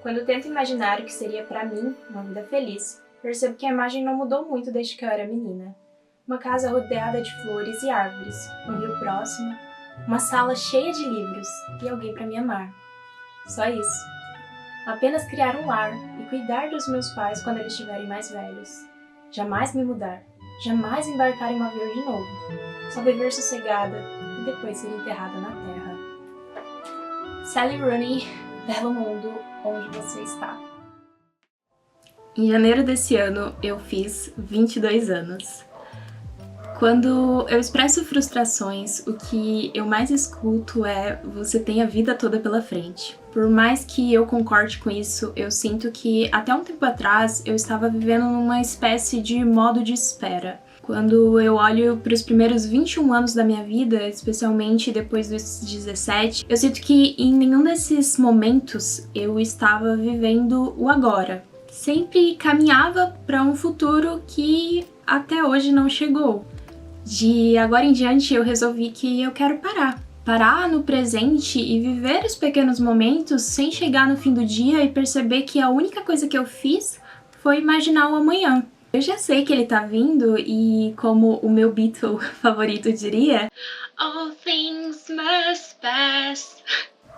Quando eu tento imaginar o que seria pra mim uma vida feliz, percebo que a imagem não mudou muito desde que eu era menina. Uma casa rodeada de flores e árvores, um rio próximo, uma sala cheia de livros e alguém pra me amar. Só isso. Apenas criar um lar e cuidar dos meus pais quando eles estiverem mais velhos. Jamais me mudar, jamais embarcar em um avião de novo. Só viver sossegada e depois ser enterrada na terra. Sally Rooney, belo mundo onde você está. Em janeiro desse ano, eu fiz 22 anos. Quando eu expresso frustrações, o que eu mais escuto é "você tem a vida toda pela frente". Por mais que eu concorde com isso, eu sinto que até um tempo atrás eu estava vivendo numa espécie de modo de espera. Quando eu olho para os primeiros 21 anos da minha vida, especialmente depois dos 17, eu sinto que em nenhum desses momentos eu estava vivendo o agora. Sempre caminhava para um futuro que até hoje não chegou. De agora em diante eu resolvi que eu quero parar no presente e viver os pequenos momentos sem chegar no fim do dia e perceber que a única coisa que eu fiz foi imaginar o amanhã. Eu já sei que ele tá vindo e, como o meu Beatle favorito diria, "All things must pass".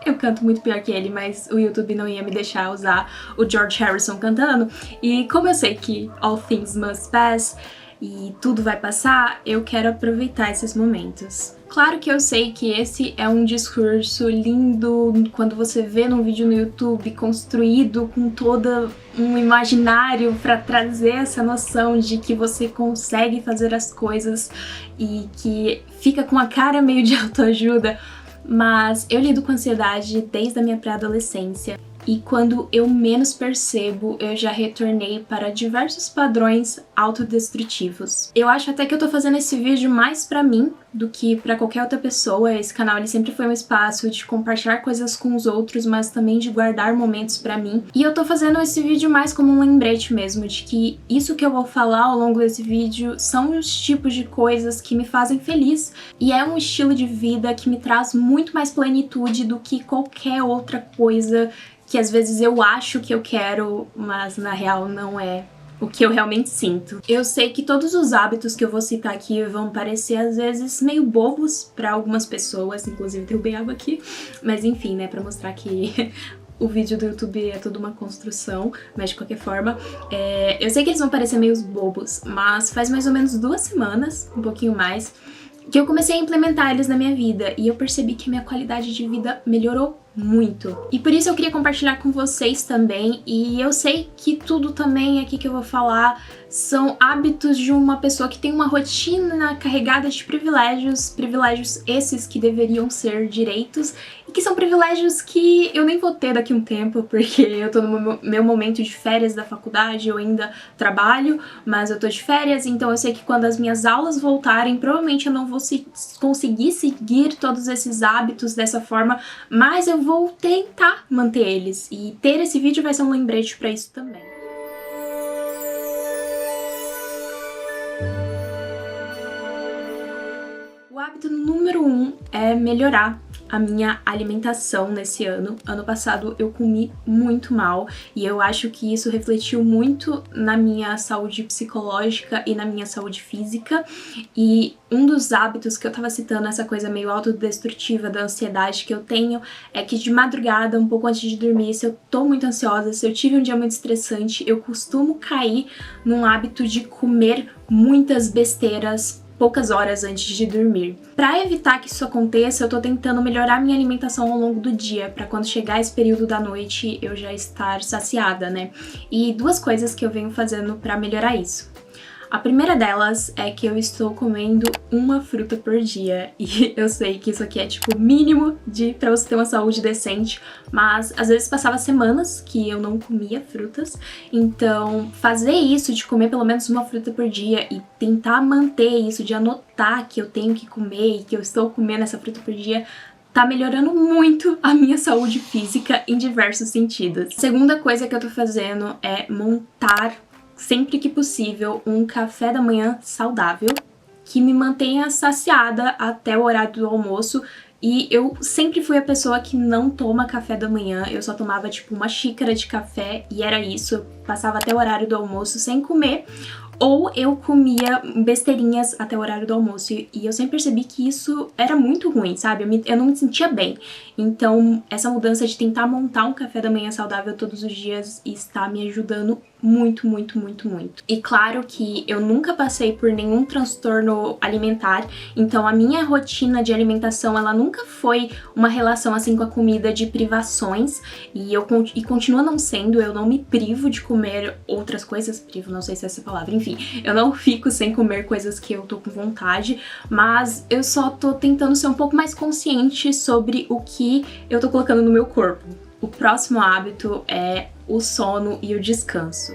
Eu canto muito pior que ele, mas o YouTube não ia me deixar usar o George Harrison cantando. E como eu sei que all things must pass e tudo vai passar, eu quero aproveitar esses momentos. Claro que eu sei que esse é um discurso lindo quando você vê num vídeo no YouTube construído com todo um imaginário para trazer essa noção de que você consegue fazer as coisas e que fica com a cara meio de autoajuda, mas eu lido com ansiedade desde a minha pré-adolescência. E quando eu menos percebo, eu já retornei para diversos padrões autodestrutivos. Eu acho até que eu tô fazendo esse vídeo mais pra mim do que pra qualquer outra pessoa. Esse canal ele sempre foi um espaço de compartilhar coisas com os outros, mas também de guardar momentos pra mim. E eu tô fazendo esse vídeo mais como um lembrete mesmo, de que isso que eu vou falar ao longo desse vídeo são os tipos de coisas que me fazem feliz. E é um estilo de vida que me traz muito mais plenitude do que qualquer outra coisa que às vezes eu acho que eu quero, mas na real não é o que eu realmente sinto. Eu sei que todos os hábitos que eu vou citar aqui vão parecer às vezes meio bobos pra algumas pessoas, inclusive derrubei água aqui, mas enfim, né, pra mostrar que o vídeo do YouTube é toda uma construção, mas de qualquer forma, eu sei que eles vão parecer meio bobos, mas faz mais ou menos 2 semanas, um pouquinho mais, que eu comecei a implementar eles na minha vida e eu percebi que a minha qualidade de vida melhorou muito. E por isso eu queria compartilhar com vocês também, e eu sei que tudo também aqui que eu vou falar são hábitos de uma pessoa que tem uma rotina carregada de privilégios esses que deveriam ser direitos, e que são privilégios que eu nem vou ter daqui a um tempo, porque eu tô no meu momento de férias da faculdade, eu ainda trabalho, mas eu tô de férias, então eu sei que quando as minhas aulas voltarem, provavelmente eu não vou conseguir seguir todos esses hábitos dessa forma, mas eu vou tentar manter eles, e ter esse vídeo vai ser um lembrete pra isso também. O hábito número 1 é melhorar a minha alimentação nesse ano. Ano passado eu comi muito mal e eu acho que isso refletiu muito na minha saúde psicológica e na minha saúde física. E um dos hábitos que eu tava citando, essa coisa meio autodestrutiva da ansiedade que eu tenho, é que de madrugada, um pouco antes de dormir, se eu tô muito ansiosa, se eu tive um dia muito estressante, eu costumo cair num hábito de comer muitas besteiras poucas horas antes de dormir. Para evitar que isso aconteça, eu tô tentando melhorar minha alimentação ao longo do dia, para quando chegar esse período da noite eu já estar saciada, né? E 2 coisas que eu venho fazendo para melhorar isso. A primeira delas é que eu estou comendo uma fruta por dia, e eu sei que isso aqui é tipo mínimo pra você ter uma saúde decente, mas às vezes passava semanas que eu não comia frutas, então fazer isso de comer pelo menos uma fruta por dia e tentar manter isso, de anotar que eu tenho que comer e que eu estou comendo essa fruta por dia, tá melhorando muito a minha saúde física em diversos sentidos. A segunda coisa que eu tô fazendo é montar sempre que possível um café da manhã saudável que me mantenha saciada até o horário do almoço E eu sempre fui a pessoa que não toma café da manhã, eu só tomava tipo uma xícara de café e era isso, eu passava até o horário do almoço sem comer, ou eu comia besteirinhas até o horário do almoço. E eu sempre percebi que isso era muito ruim, sabe? Eu não me sentia bem. Então, essa mudança de tentar montar um café da manhã saudável todos os dias está me ajudando muito, muito, muito, muito. E claro que eu nunca passei por nenhum transtorno alimentar, então a minha rotina de alimentação, ela nunca foi uma relação assim com a comida de privações, e continua não sendo. Eu não me privo de comer outras coisas, privo, não sei se é essa palavra, enfim, eu não fico sem comer coisas que eu tô com vontade, mas eu só tô tentando ser um pouco mais consciente sobre o que eu tô colocando no meu corpo. O próximo hábito é o sono e o descanso.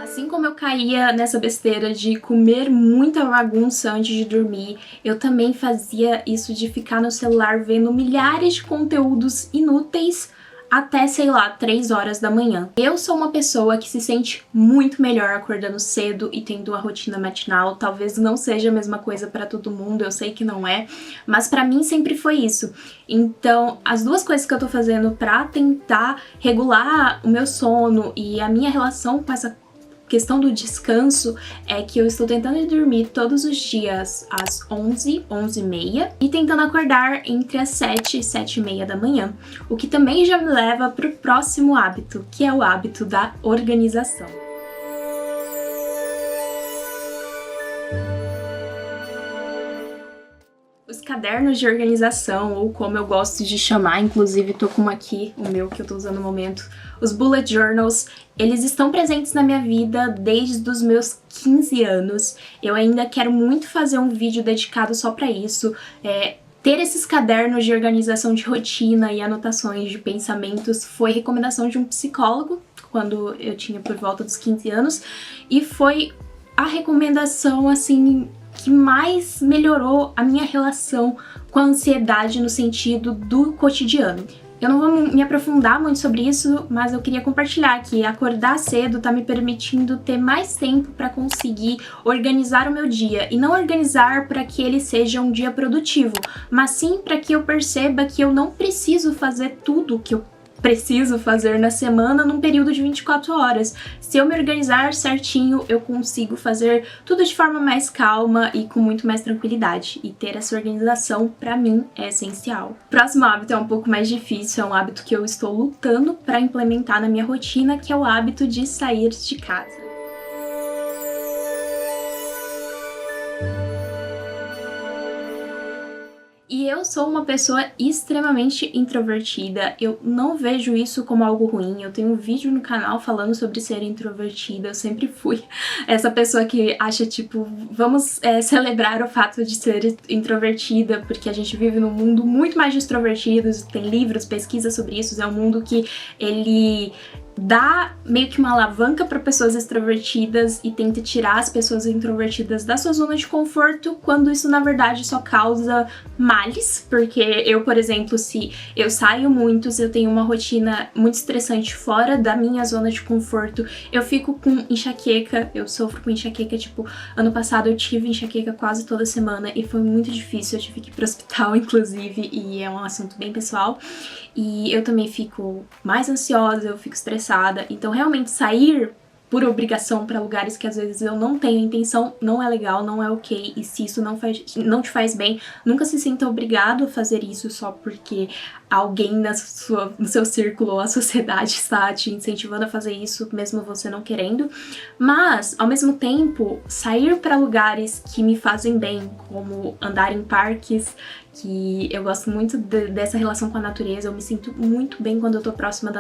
Assim como eu caía nessa besteira de comer muita bagunça antes de dormir, eu também fazia isso de ficar no celular vendo milhares de conteúdos inúteis até, sei lá, 3 horas da manhã. Eu sou uma pessoa que se sente muito melhor acordando cedo e tendo uma rotina matinal. Talvez não seja a mesma coisa para todo mundo, eu sei que não é, mas para mim sempre foi isso. Então, as duas coisas que eu tô fazendo pra tentar regular o meu sono e a minha relação com essa questão do descanso é que eu estou tentando dormir todos os dias às 11, 11h30 e tentando acordar entre as 7 e 7h30 da manhã, o que também já me leva para o próximo hábito, que é o hábito da organização. Os cadernos de organização, ou como eu gosto de chamar, inclusive tô com um aqui, o meu que eu tô usando no momento, os bullet journals, eles estão presentes na minha vida desde os meus 15 anos. Eu ainda quero muito fazer um vídeo dedicado só pra isso. Ter esses cadernos de organização de rotina e anotações de pensamentos foi recomendação de um psicólogo quando eu tinha por volta dos 15 anos, e foi a recomendação, assim, que mais melhorou a minha relação com a ansiedade no sentido do cotidiano. Eu não vou me aprofundar muito sobre isso, mas eu queria compartilhar que acordar cedo tá me permitindo ter mais tempo para conseguir organizar o meu dia, e não organizar para que ele seja um dia produtivo, mas sim para que eu perceba que eu não preciso fazer tudo que eu preciso fazer na semana num período de 24 horas. Se eu me organizar certinho, eu consigo fazer tudo de forma mais calma e com muito mais tranquilidade. E ter essa organização, pra mim, é essencial. O próximo hábito é um pouco mais difícil, é um hábito que eu estou lutando pra implementar na minha rotina, que é o hábito de sair de casa. E eu sou uma pessoa extremamente introvertida, eu não vejo isso como algo ruim. Eu tenho um vídeo no canal falando sobre ser introvertida, eu sempre fui essa pessoa que acha, tipo, vamos celebrar o fato de ser introvertida, porque a gente vive num mundo muito mais de extrovertidos, tem livros, pesquisas sobre isso, é um mundo que ele dá meio que uma alavanca para pessoas extrovertidas e tenta tirar as pessoas introvertidas da sua zona de conforto, quando isso na verdade só causa males, porque eu, por exemplo, se eu saio muito, se eu tenho uma rotina muito estressante fora da minha zona de conforto, eu fico com enxaqueca, eu sofro com enxaqueca, tipo, ano passado eu tive enxaqueca quase toda semana e foi muito difícil, eu tive que ir pro hospital, inclusive, e é um assunto bem pessoal, e eu também fico mais ansiosa, eu fico estressada. Então realmente sair por obrigação para lugares que às vezes eu não tenho intenção não é legal, não é ok, e se isso não te faz bem, nunca se sinta obrigado a fazer isso só porque alguém no seu círculo ou a sociedade está te incentivando a fazer isso, mesmo você não querendo. Mas, ao mesmo tempo, sair para lugares que me fazem bem, como andar em parques, que eu gosto muito dessa relação com a natureza, eu me sinto muito bem quando eu tô próxima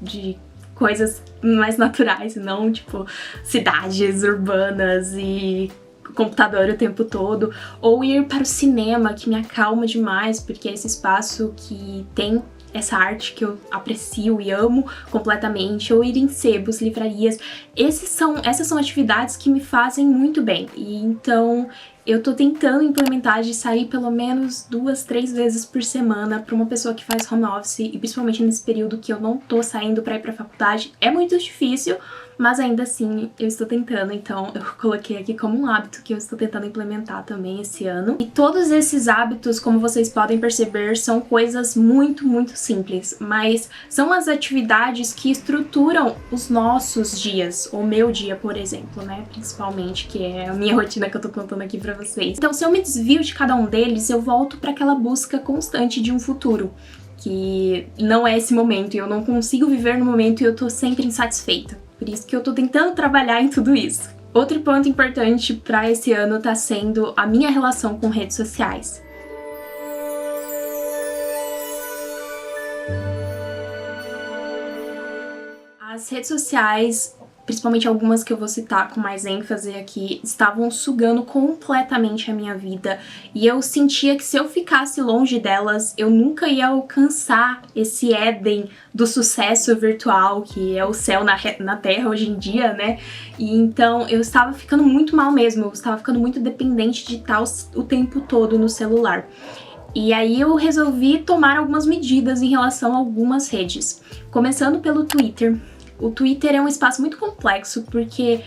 de coisas mais naturais, não tipo cidades urbanas e computador o tempo todo, ou ir para o cinema, que me acalma demais, porque é esse espaço que tem essa arte que eu aprecio e amo completamente, ou ir em sebos, livrarias. Essas são atividades que me fazem muito bem, e então eu tô tentando implementar de sair pelo menos 2, 3 vezes por semana. Para uma pessoa que faz home office, e principalmente nesse período que eu não tô saindo para ir pra faculdade, é muito difícil, mas ainda assim eu estou tentando, então eu coloquei aqui como um hábito que eu estou tentando implementar também esse ano. E todos esses hábitos, como vocês podem perceber, são coisas muito, muito simples, mas são as atividades que estruturam os nossos dias, o meu dia, por exemplo, né, principalmente, que é a minha rotina que eu tô contando aqui pra vocês. Então, se eu me desvio de cada um deles, eu volto para aquela busca constante de um futuro, que não é esse momento, e eu não consigo viver no momento e eu tô sempre insatisfeita. Por isso que eu tô tentando trabalhar em tudo isso. Outro ponto importante para esse ano tá sendo a minha relação com redes sociais. As redes sociais, principalmente algumas que eu vou citar com mais ênfase aqui, estavam sugando completamente a minha vida, e eu sentia que se eu ficasse longe delas, eu nunca ia alcançar esse Éden do sucesso virtual, que é o céu na Terra hoje em dia, né? E então eu estava ficando muito mal mesmo, eu estava ficando muito dependente de estar o tempo todo no celular. E aí eu resolvi tomar algumas medidas em relação a algumas redes, começando pelo Twitter. O Twitter é um espaço muito complexo, porque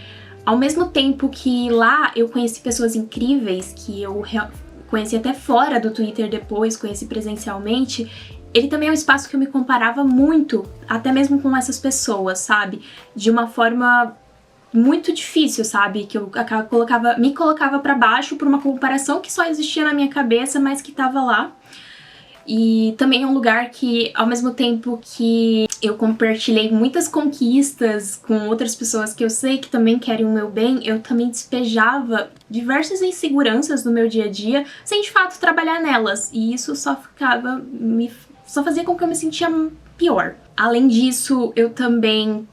ao mesmo tempo que lá eu conheci pessoas incríveis, que eu conheci até fora do Twitter depois, conheci presencialmente, ele também é um espaço que eu me comparava muito, até mesmo com essas pessoas, sabe? De uma forma muito difícil, sabe? Que eu me colocava pra baixo por uma comparação que só existia na minha cabeça, mas que tava lá. E também é um lugar que, ao mesmo tempo que eu compartilhei muitas conquistas com outras pessoas que eu sei que também querem o meu bem, eu também despejava diversas inseguranças no meu dia a dia, sem de fato trabalhar nelas. E isso só fazia com que eu me sentia pior. Além disso, eu também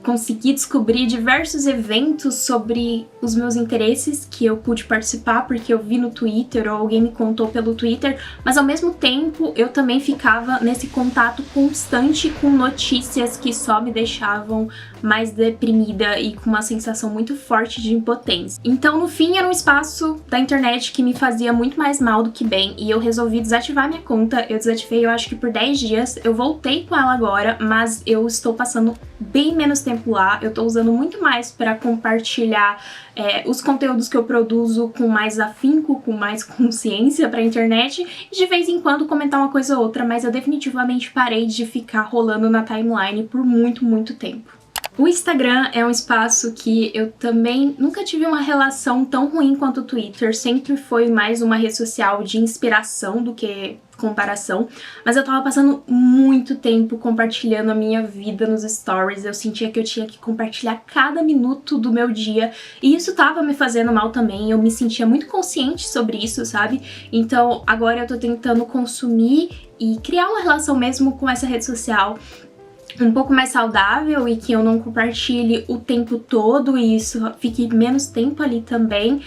consegui descobrir diversos eventos sobre os meus interesses que eu pude participar porque eu vi no Twitter ou alguém me contou pelo Twitter, mas ao mesmo tempo eu também ficava nesse contato constante com notícias que só me deixavam mais deprimida e com uma sensação muito forte de impotência. Então, no fim, era um espaço da internet que me fazia muito mais mal do que bem, e eu resolvi desativar minha conta. Eu desativei, eu acho que por 10 dias, eu voltei com ela agora, mas eu estou passando bem menos tempo lá, eu tô usando muito mais para compartilhar os conteúdos que eu produzo com mais afinco, com mais consciência pra internet, e de vez em quando comentar uma coisa ou outra, mas eu definitivamente parei de ficar rolando na timeline por muito, muito tempo. O Instagram é um espaço que eu também nunca tive uma relação tão ruim quanto o Twitter, sempre foi mais uma rede social de inspiração do que comparação, mas eu tava passando muito tempo compartilhando a minha vida nos stories, eu sentia que eu tinha que compartilhar cada minuto do meu dia, e isso tava me fazendo mal também, eu me sentia muito consciente sobre isso, sabe? Então agora eu tô tentando consumir e criar uma relação mesmo com essa rede social um pouco mais saudável e que eu não compartilhe o tempo todo e isso fique menos tempo ali também.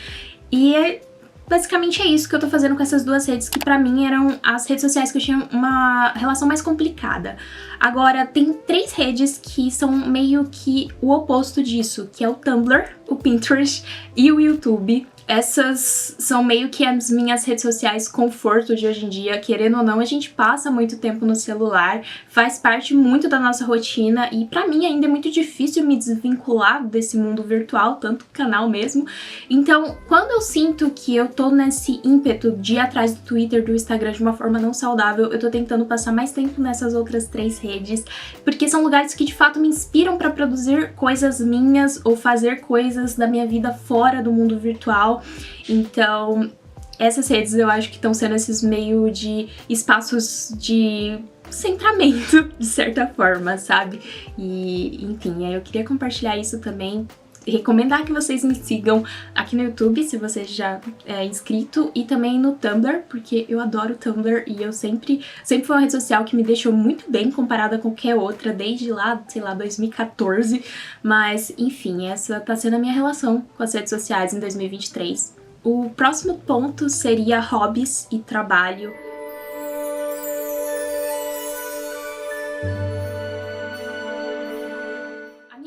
E basicamente é isso que eu tô fazendo com essas duas redes, que pra mim eram as redes sociais que eu tinha uma relação mais complicada. Agora, tem 3 redes que são meio que o oposto disso, que é o Tumblr, o Pinterest e o YouTube. Essas são meio que as minhas redes sociais conforto de hoje em dia. Querendo ou não, a gente passa muito tempo no celular, faz parte muito da nossa rotina e pra mim ainda é muito difícil me desvincular desse mundo virtual, tanto o canal mesmo. Então, quando eu sinto que eu tô nesse ímpeto de ir atrás do Twitter, do Instagram de uma forma não saudável, eu tô tentando passar mais tempo nessas outras 3 redes, porque são lugares que de fato me inspiram pra produzir coisas minhas ou fazer coisas da minha vida fora do mundo virtual. Então, essas redes eu acho que estão sendo esses meio de espaços de centramento, de certa forma, sabe? E, enfim, eu queria compartilhar isso também. Recomendar que vocês me sigam aqui no YouTube, se você já é inscrito, e também no Tumblr, porque eu adoro o Tumblr e eu sempre foi uma rede social que me deixou muito bem comparada a qualquer outra, desde lá, sei lá, 2014. Mas, enfim, essa tá sendo a minha relação com as redes sociais em 2023. O próximo ponto seria hobbies e trabalho.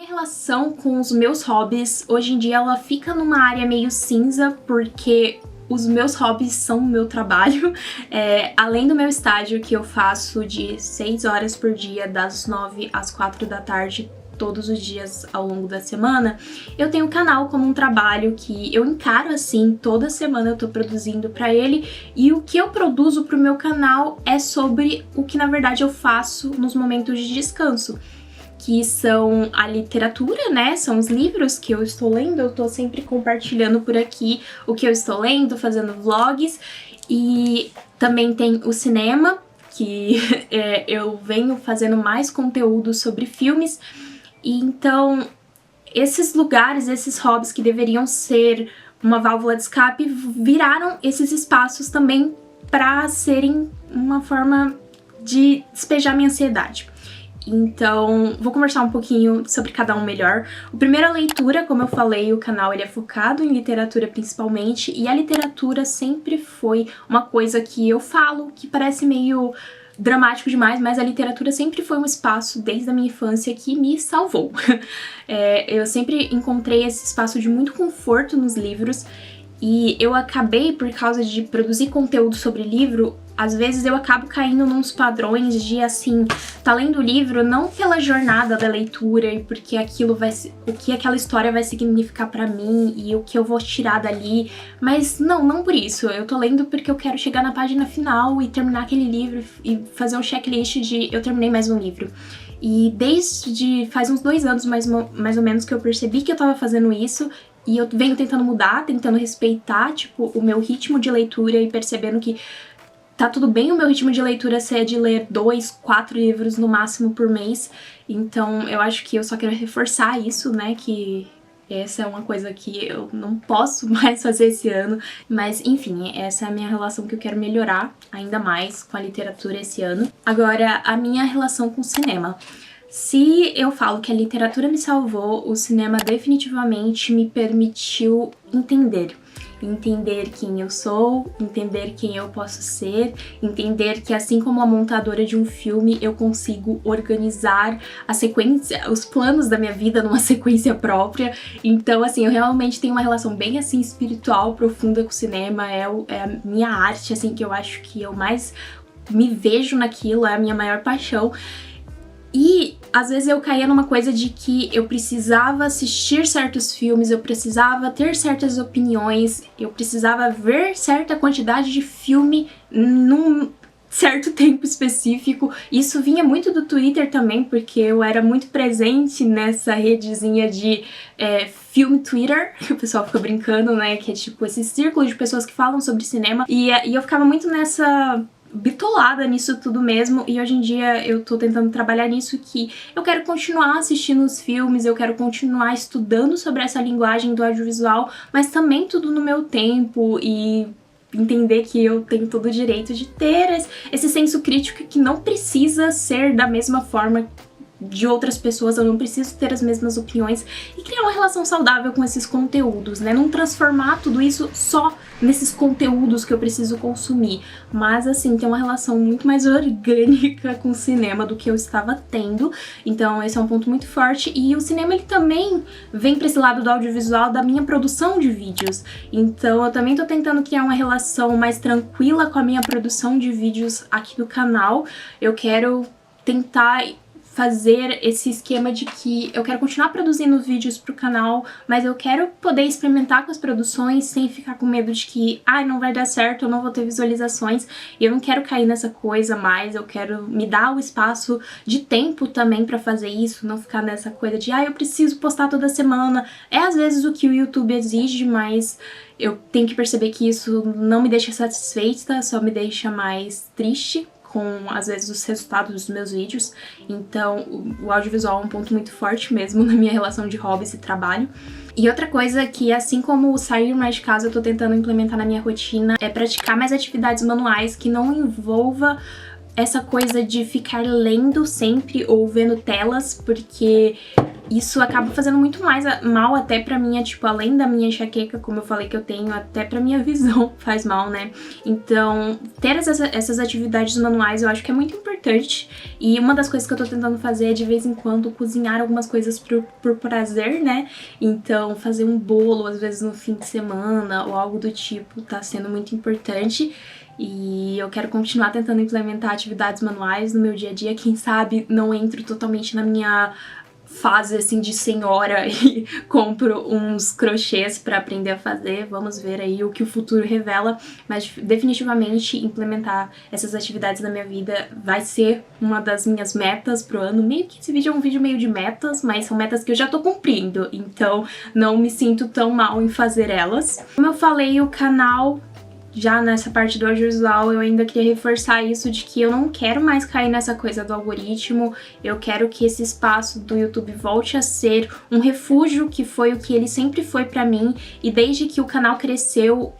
Relação com os meus hobbies, hoje em dia ela fica numa área meio cinza, porque os meus hobbies são o meu trabalho, além do meu estágio que eu faço de 6 horas por dia, das 9 às 4 da tarde, todos os dias ao longo da semana, eu tenho o canal como um trabalho que eu encaro assim, toda semana eu tô produzindo pra ele, e o que eu produzo pro meu canal é sobre o que na verdade eu faço nos momentos de descanso, que são a literatura, né? São os livros que eu estou lendo, eu tô sempre compartilhando por aqui o que eu estou lendo, fazendo vlogs, e também tem o cinema, que eu venho fazendo mais conteúdo sobre filmes, e então esses lugares, esses hobbies que deveriam ser uma válvula de escape, viraram esses espaços também para serem uma forma de despejar minha ansiedade. Então, vou conversar um pouquinho sobre cada um melhor. O primeiro é a leitura, como eu falei, o canal ele é focado em literatura principalmente, e a literatura sempre foi uma coisa que eu falo, que parece meio dramático demais, mas a literatura sempre foi um espaço, desde a minha infância, que me salvou. Eu sempre encontrei esse espaço de muito conforto nos livros, e eu acabei, por causa de produzir conteúdo sobre livro, às vezes eu acabo caindo nos padrões de, assim, tá lendo o livro não pela jornada da leitura e porque aquilo vai, o que aquela história vai significar pra mim e o que eu vou tirar dali, mas não por isso. Eu tô lendo porque eu quero chegar na página final e terminar aquele livro e fazer um checklist de eu terminei mais um livro. E desde faz uns 2 anos mais ou menos que eu percebi que eu tava fazendo isso, e eu venho tentando mudar, tentando respeitar, tipo, o meu ritmo de leitura e percebendo que tá tudo bem o meu ritmo de leitura ser de ler 2, 4 livros no máximo por mês. Então eu acho que eu só quero reforçar isso, né, que essa é uma coisa que eu não posso mais fazer esse ano. Mas enfim, essa é a minha relação que eu quero melhorar ainda mais com a literatura esse ano. Agora, a minha relação com o cinema. Se eu falo que a literatura me salvou, o cinema definitivamente me permitiu entender quem eu sou, entender quem eu posso ser, entender que assim como a montadora de um filme, eu consigo organizar a sequência, os planos da minha vida numa sequência própria. Então, assim, eu realmente tenho uma relação bem, assim, espiritual, profunda com o cinema, é a minha arte, assim, que eu acho que eu mais me vejo naquilo, é a minha maior paixão. E às vezes eu caía numa coisa de que eu precisava assistir certos filmes, eu precisava ter certas opiniões, eu precisava ver certa quantidade de filme num certo tempo específico. Isso vinha muito do Twitter também, porque eu era muito presente nessa redezinha de filme Twitter, que o pessoal fica brincando, né, que é tipo esse círculo de pessoas que falam sobre cinema, e eu ficava muito nessa bitolada nisso tudo mesmo, e hoje em dia eu tô tentando trabalhar nisso, que eu quero continuar assistindo os filmes, eu quero continuar estudando sobre essa linguagem do audiovisual, mas também tudo no meu tempo, e entender que eu tenho todo o direito de ter esse senso crítico que não precisa ser da mesma forma de outras pessoas, eu não preciso ter as mesmas opiniões, e criar uma relação saudável com esses conteúdos, né? Não transformar tudo isso só nesses conteúdos que eu preciso consumir, mas assim, ter uma relação muito mais orgânica com o cinema do que eu estava tendo. Então esse é um ponto muito forte, e o cinema ele também vem para esse lado do audiovisual da minha produção de vídeos, então eu também tô tentando criar uma relação mais tranquila com a minha produção de vídeos aqui no canal. Eu quero tentar fazer esse esquema de que eu quero continuar produzindo vídeos pro canal, mas eu quero poder experimentar com as produções sem ficar com medo de que não vai dar certo, eu não vou ter visualizações, e eu não quero cair nessa coisa mais. Eu quero me dar o espaço de tempo também pra fazer isso, não ficar nessa coisa de eu preciso postar toda semana. É às vezes o que o YouTube exige, mas eu tenho que perceber que isso não me deixa satisfeita, só me deixa mais triste com, às vezes, os resultados dos meus vídeos. Então, o audiovisual é um ponto muito forte mesmo na minha relação de hobbies e trabalho. E outra coisa que, assim como sair mais de casa, eu tô tentando implementar na minha rotina, é praticar mais atividades manuais que não envolva essa coisa de ficar lendo sempre ou vendo telas, porque isso acaba fazendo muito mais mal até pra minha, tipo, além da minha enxaqueca, como eu falei que eu tenho, até pra minha visão faz mal, né? Então, ter essas atividades manuais eu acho que é muito importante, e uma das coisas que eu tô tentando fazer é, de vez em quando, cozinhar algumas coisas por prazer, né? Então, fazer um bolo, às vezes no fim de semana, ou algo do tipo, tá sendo muito importante. E eu quero continuar tentando implementar atividades manuais no meu dia a dia. Quem sabe não entro totalmente na minha fase assim de senhora e compro uns crochês pra aprender a fazer. Vamos ver aí o que o futuro revela, mas definitivamente implementar essas atividades na minha vida vai ser uma das minhas metas pro ano. Meio que esse vídeo é um vídeo meio de metas, mas são metas que eu já tô cumprindo, então não me sinto tão mal em fazer elas. Como eu falei, o canal, já nessa parte do audiovisual, eu ainda queria reforçar isso de que eu não quero mais cair nessa coisa do algoritmo. Eu quero que esse espaço do YouTube volte a ser um refúgio, que foi o que ele sempre foi pra mim, e desde que o canal cresceu,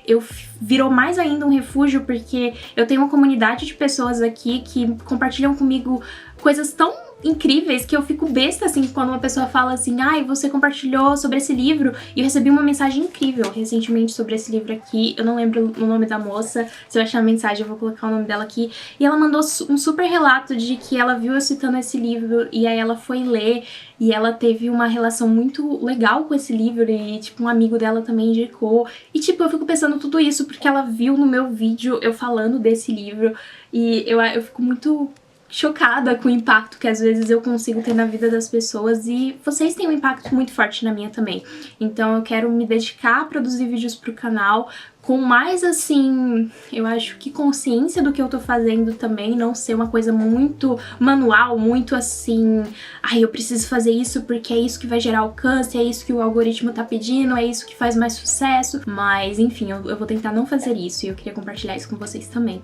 virou mais ainda um refúgio, porque eu tenho uma comunidade de pessoas aqui que compartilham comigo coisas tão incríveis que eu fico besta, assim, quando uma pessoa fala assim, ai, você compartilhou sobre esse livro, e eu recebi uma mensagem incrível recentemente sobre esse livro aqui, eu não lembro o nome da moça, se eu achar a mensagem eu vou colocar o nome dela aqui, e ela mandou um super relato de que ela viu eu citando esse livro, e aí ela foi ler, e ela teve uma relação muito legal com esse livro, e tipo, um amigo dela também indicou, e tipo, eu fico pensando tudo isso porque ela viu no meu vídeo eu falando desse livro, e eu fico muito chocada com o impacto que às vezes eu consigo ter na vida das pessoas, e vocês têm um impacto muito forte na minha também. Então eu quero me dedicar a produzir vídeos pro canal com mais, assim, eu acho que consciência do que eu tô fazendo também, não ser uma coisa muito manual, muito assim, ai, eu preciso fazer isso porque é isso que vai gerar alcance, é isso que o algoritmo tá pedindo, é isso que faz mais sucesso, mas enfim, eu vou tentar não fazer isso, e eu queria compartilhar isso com vocês também.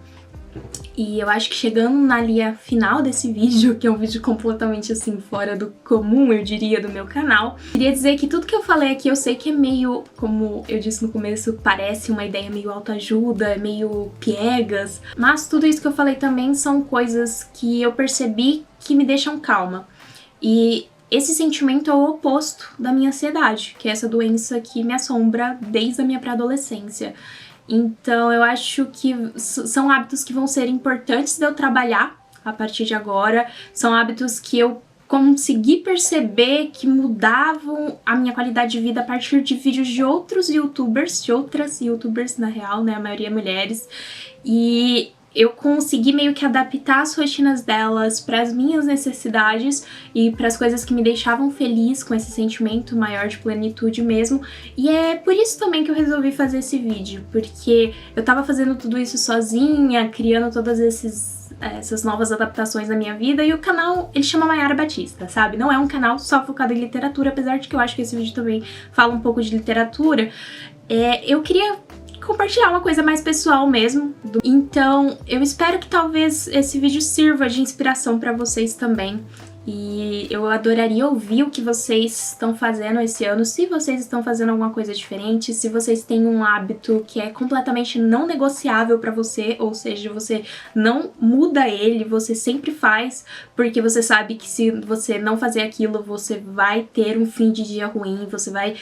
E eu acho que chegando na linha final desse vídeo, que é um vídeo completamente assim fora do comum, eu diria, do meu canal, queria dizer que tudo que eu falei aqui eu sei que é meio, como eu disse no começo, parece uma ideia meio autoajuda, meio piegas, mas tudo isso que eu falei também são coisas que eu percebi que me deixam calma. E esse sentimento é o oposto da minha ansiedade, que é essa doença que me assombra desde a minha pré-adolescência. Então eu acho que são hábitos que vão ser importantes de eu trabalhar a partir de agora, são hábitos que eu consegui perceber que mudavam a minha qualidade de vida a partir de vídeos de outros youtubers, de outras youtubers na real, né, a maioria mulheres, e eu consegui meio que adaptar as rotinas delas para as minhas necessidades e para as coisas que me deixavam feliz, com esse sentimento maior de plenitude mesmo. E é por isso também que eu resolvi fazer esse vídeo, porque eu tava fazendo tudo isso sozinha, criando todas essas novas adaptações na minha vida, e o canal, ele chama Mayara Batista, sabe? Não é um canal só focado em literatura, apesar de que eu acho que esse vídeo também fala um pouco de literatura. Eu queria compartilhar uma coisa mais pessoal mesmo. Então eu espero que talvez esse vídeo sirva de inspiração pra vocês também. E eu adoraria ouvir o que vocês estão fazendo esse ano, se vocês estão fazendo alguma coisa diferente, se vocês têm um hábito que é completamente não negociável pra você, ou seja, você não muda ele, você sempre faz, porque você sabe que se você não fazer aquilo, você vai ter um fim de dia ruim, você vai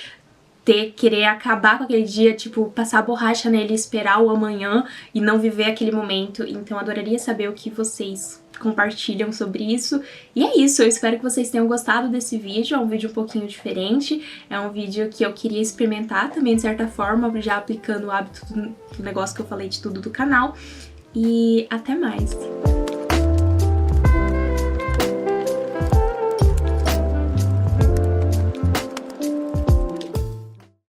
querer acabar com aquele dia, tipo, passar a borracha nele e esperar o amanhã e não viver aquele momento. Então adoraria saber o que vocês compartilham sobre isso. E é isso, eu espero que vocês tenham gostado desse vídeo, é um vídeo um pouquinho diferente, é um vídeo que eu queria experimentar também de certa forma, já aplicando o hábito do negócio que eu falei de tudo do canal. E até mais!